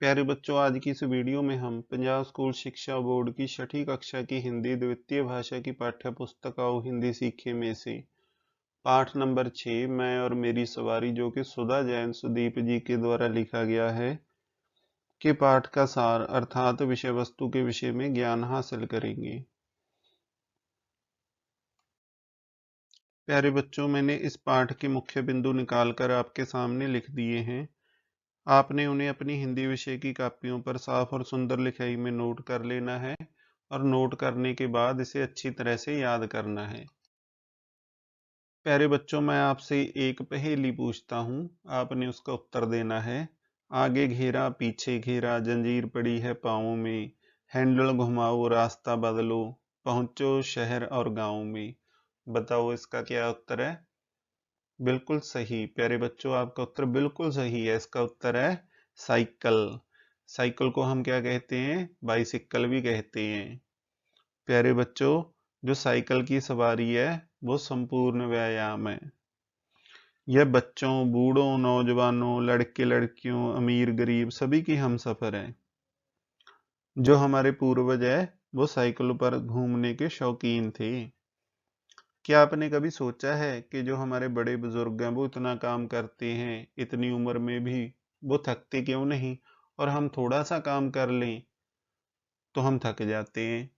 प्यारे बच्चों, आज की इस वीडियो में हम पंजाब स्कूल शिक्षा बोर्ड की छठी कक्षा की हिंदी द्वितीय भाषा की पाठ्य पुस्तक आओ हिंदी सीखे में से पाठ नंबर 6 मैं और मेरी सवारी, जो कि सुधा जैन सुदीप जी के द्वारा लिखा गया है, के पाठ का सार अर्थात विषय वस्तु के विषय में ज्ञान हासिल करेंगे। प्यारे बच्चों, मैंने इस पाठ के मुख्य बिंदु निकालकर आपके सामने लिख दिए हैं। आपने उन्हें अपनी हिंदी विषय की कापियों पर साफ और सुंदर लिखाई में नोट कर लेना है और नोट करने के बाद इसे अच्छी तरह से याद करना है। प्यारे बच्चों, मैं आपसे एक पहेली पूछता हूँ, आपने उसका उत्तर देना है। आगे घेरा पीछे घेरा, जंजीर पड़ी है पाँवों में, हैंडल घुमाओ रास्ता बदलो, पहुंचो शहर और गांव में। बताओ इसका क्या उत्तर है। बिल्कुल सही प्यारे बच्चों, आपका उत्तर बिल्कुल सही है। इसका उत्तर है साइकिल। साइकिल को हम क्या कहते हैं? बाइसिकल भी कहते हैं। प्यारे बच्चों, जो साइकिल की सवारी है वो संपूर्ण व्यायाम है। यह बच्चों, बूढ़ों, नौजवानों, लड़के लड़कियों, अमीर गरीब सभी की हमसफर है। जो हमारे पूर्वज है वो साइकिल पर घूमने के शौकीन थे। क्या आपने कभी सोचा है कि जो हमारे बड़े बुजुर्ग हैं वो इतना काम करते हैं, इतनी उम्र में भी वो थकते क्यों नहीं? और हम थोड़ा सा काम कर लें तो हम थक जाते हैं।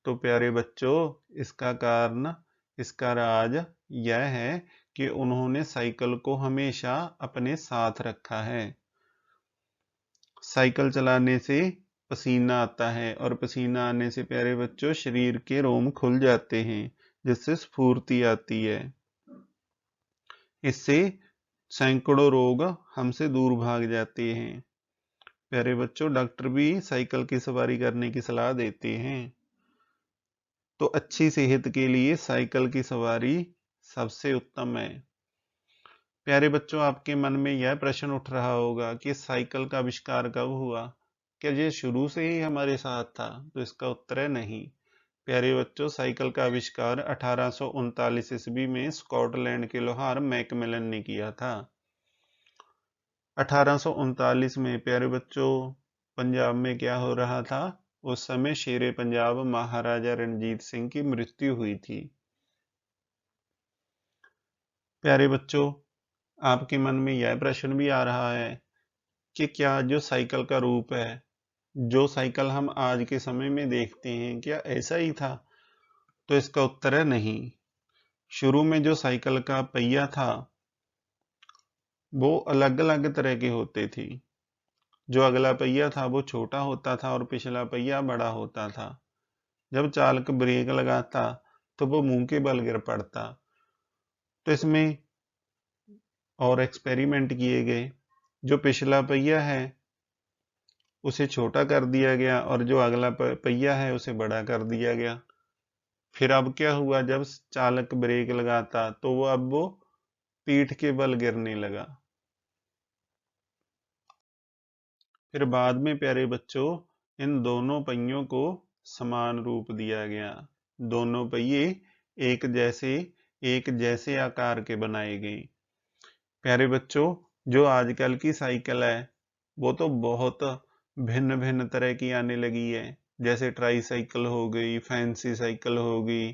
तो प्यारे बच्चों, इसका कारण, इसका राज यह है कि उन्होंने साइकिल को हमेशा अपने साथ रखा है। साइकिल चलाने से पसीना आता है और पसीना आने से प्यारे बच्चों शरीर के रोम खुल जाते हैं, जिससे स्फूर्ति आती है। इससे सैकड़ों रोग हमसे दूर भाग जाते हैं। प्यारे बच्चों, डॉक्टर भी साइकिल की सवारी करने की सलाह देते हैं। तो अच्छी सेहत के लिए साइकिल की सवारी सबसे उत्तम है। प्यारे बच्चों, आपके मन में यह प्रश्न उठ रहा होगा कि साइकिल का आविष्कार कब हुआ? क्या ये शुरू से ही हमारे साथ था? तो इसका उत्तर है नहीं। प्यारे बच्चों, साइकिल का आविष्कार 1839 ईस्वी में स्कॉटलैंड के लोहार मैकमिलन ने किया था। 1839 में प्यारे बच्चों पंजाब में क्या हो रहा था? उस समय शेरे पंजाब महाराजा रणजीत सिंह की मृत्यु हुई थी। प्यारे बच्चों, आपके मन में यह प्रश्न भी आ रहा है कि क्या जो साइकिल का रूप है, जो साइकिल हम आज के समय में देखते हैं, क्या ऐसा ही था? तो इसका उत्तर है नहीं। शुरू में जो साइकिल का पहिया था वो अलग अलग तरह के होते थे। जो अगला पहिया था वो छोटा होता था और पिछला पहिया बड़ा होता था। जब चालक ब्रेक लगाता तो वो मुंह के बल गिर पड़ता। तो इसमें और एक्सपेरिमेंट किए गए। जो पिछला पहिया है उसे छोटा कर दिया गया और जो अगला पहिया है उसे बड़ा कर दिया गया। फिर अब क्या हुआ, जब चालक ब्रेक लगाता तो वो पीठ के बल गिरने लगा। फिर बाद में प्यारे बच्चों इन दोनों पहियों को समान रूप दिया गया। दोनों पहिए एक जैसे आकार के बनाए गए। प्यारे बच्चों, जो आजकल की साइकिल है वो तो बहुत भिन्न भिन्न तरह की आने लगी है। जैसे ट्राई साइकिल हो गई, फैंसी साइकिल हो गई,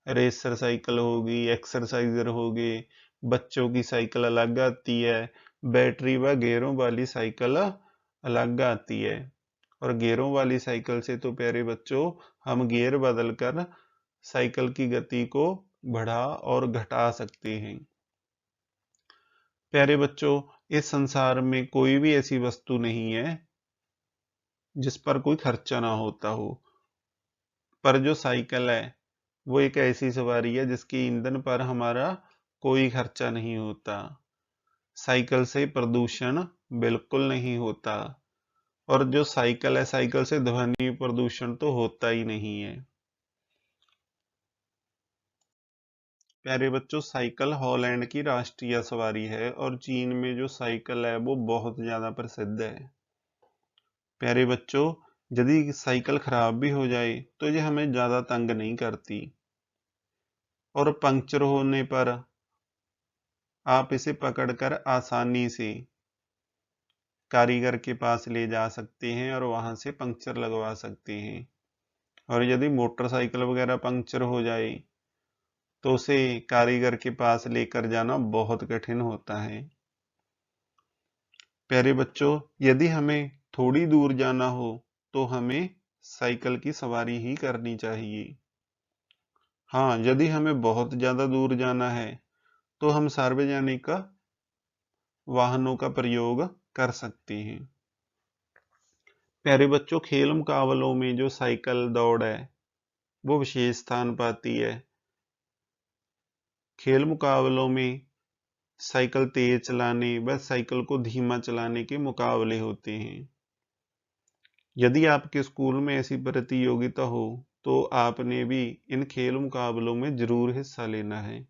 रेसर साइकिल हो गई, एक्सरसाइजर हो गई। बच्चों की साइकिल अलग आती है, बैटरी व गियरों वाली साइकिल अलग आती है। और गियरों वाली साइकिल से तो प्यारे बच्चों हम गियर बदल कर साइकिल की गति को बढ़ा और घटा सकते हैं। प्यारे बच्चों, इस संसार में कोई भी ऐसी वस्तु नहीं है जिस पर कोई खर्चा ना होता हो। पर जो साइकिल है वो एक ऐसी सवारी है जिसकी ईंधन पर हमारा कोई खर्चा नहीं होता। साइकिल से प्रदूषण बिल्कुल नहीं होता। और जो साइकिल है, साइकिल से ध्वनि प्रदूषण तो होता ही नहीं है। प्यारे बच्चों, साइकिल हॉलैंड की राष्ट्रीय सवारी है और चीन में जो साइकिल है वो बहुत ज्यादा प्रसिद्ध है। प्यारे बच्चों, यदि साइकिल खराब भी हो जाए तो ये हमें ज्यादा तंग नहीं करती और पंक्चर होने पर आप इसे पकड़कर आसानी से कारीगर के पास ले जा सकते हैं और वहां से पंक्चर लगवा सकते हैं। और यदि मोटरसाइकिल वगैरह पंक्चर हो जाए तो उसे कारीगर के पास लेकर जाना बहुत कठिन होता है। प्यारे बच्चों, यदि हमें थोड़ी दूर जाना हो तो हमें साइकिल की सवारी ही करनी चाहिए। हाँ, यदि हमें बहुत ज्यादा दूर जाना है तो हम सार्वजनिक वाहनों का प्रयोग कर सकते हैं। प्यारे बच्चों, खेल मुकाबलों में जो साइकिल दौड़ है वो विशेष स्थान पाती है। खेल मुकाबलों में साइकिल तेज चलाने व साइकिल को धीमा चलाने के मुकाबले होते हैं। यदि आपके स्कूल में ऐसी प्रतियोगिता हो तो आपने भी इन खेल मुकाबलों में जरूर हिस्सा लेना है।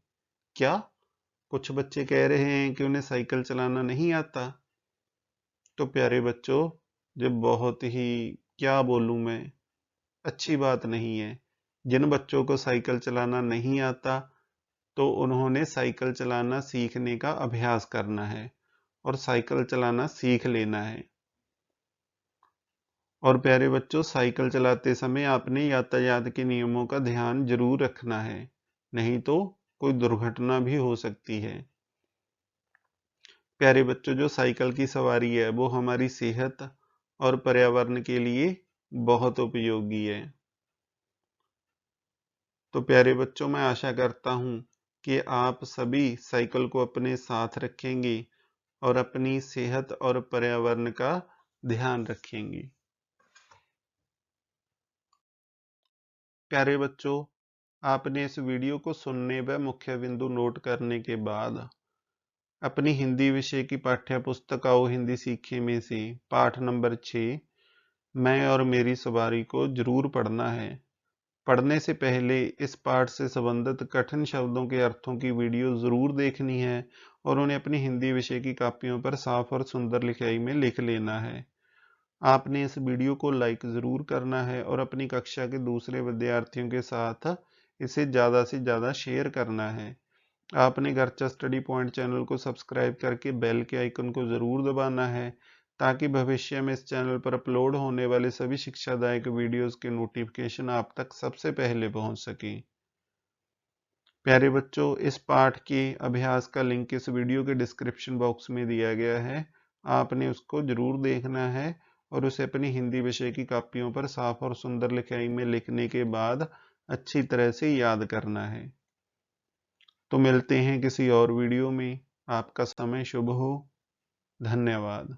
क्या कुछ बच्चे कह रहे हैं कि उन्हें साइकिल चलाना नहीं आता? तो प्यारे बच्चों, जब बहुत ही, क्या बोलूं मैं, अच्छी बात नहीं है। जिन बच्चों को साइकिल चलाना नहीं आता तो उन्होंने साइकिल चलाना सीखने का अभ्यास करना है और साइकिल चलाना सीख लेना है। और प्यारे बच्चों, साइकिल चलाते समय आपने यातायात के नियमों का ध्यान जरूर रखना है, नहीं तो कोई दुर्घटना भी हो सकती है। प्यारे बच्चों, जो साइकिल की सवारी है वो हमारी सेहत और पर्यावरण के लिए बहुत उपयोगी है। तो प्यारे बच्चों, मैं आशा करता हूँ कि आप सभी साइकिल को अपने साथ रखेंगे और अपनी सेहत और पर्यावरण का ध्यान रखेंगे। प्यारे बच्चों, आपने इस वीडियो को सुनने व मुख्य बिंदु नोट करने के बाद अपनी हिंदी विषय की पाठ्य पुस्तक आओ हिंदी सीखे में से पाठ नंबर 6 मैं और मेरी सवारी को जरूर पढ़ना है। पढ़ने से पहले इस पाठ से संबंधित कठिन शब्दों के अर्थों की वीडियो जरूर देखनी है और उन्हें अपनी हिंदी विषय की कापियों पर साफ और सुंदर लिखाई में लिख लेना है। आपने इस वीडियो को लाइक जरूर करना है और अपनी कक्षा के दूसरे विद्यार्थियों के साथ इसे ज़्यादा से ज़्यादा शेयर करना है। आपने गर्चा स्टडी पॉइंट चैनल को सब्सक्राइब करके बेल के आइकन को ज़रूर दबाना है ताकि भविष्य में इस चैनल पर अपलोड होने वाले सभी शिक्षादायक वीडियोस के नोटिफिकेशन आप तक सबसे पहले पहुंच सके। प्यारे बच्चों, इस पाठ के अभ्यास का लिंक इस वीडियो के डिस्क्रिप्शन बॉक्स में दिया गया है। आपने उसको जरूर देखना है और उसे अपनी हिंदी विषय की कापियों पर साफ और सुंदर लिखाई में लिखने के बाद अच्छी तरह से याद करना है। तो मिलते हैं किसी और वीडियो में। आपका समय शुभ हो। धन्यवाद।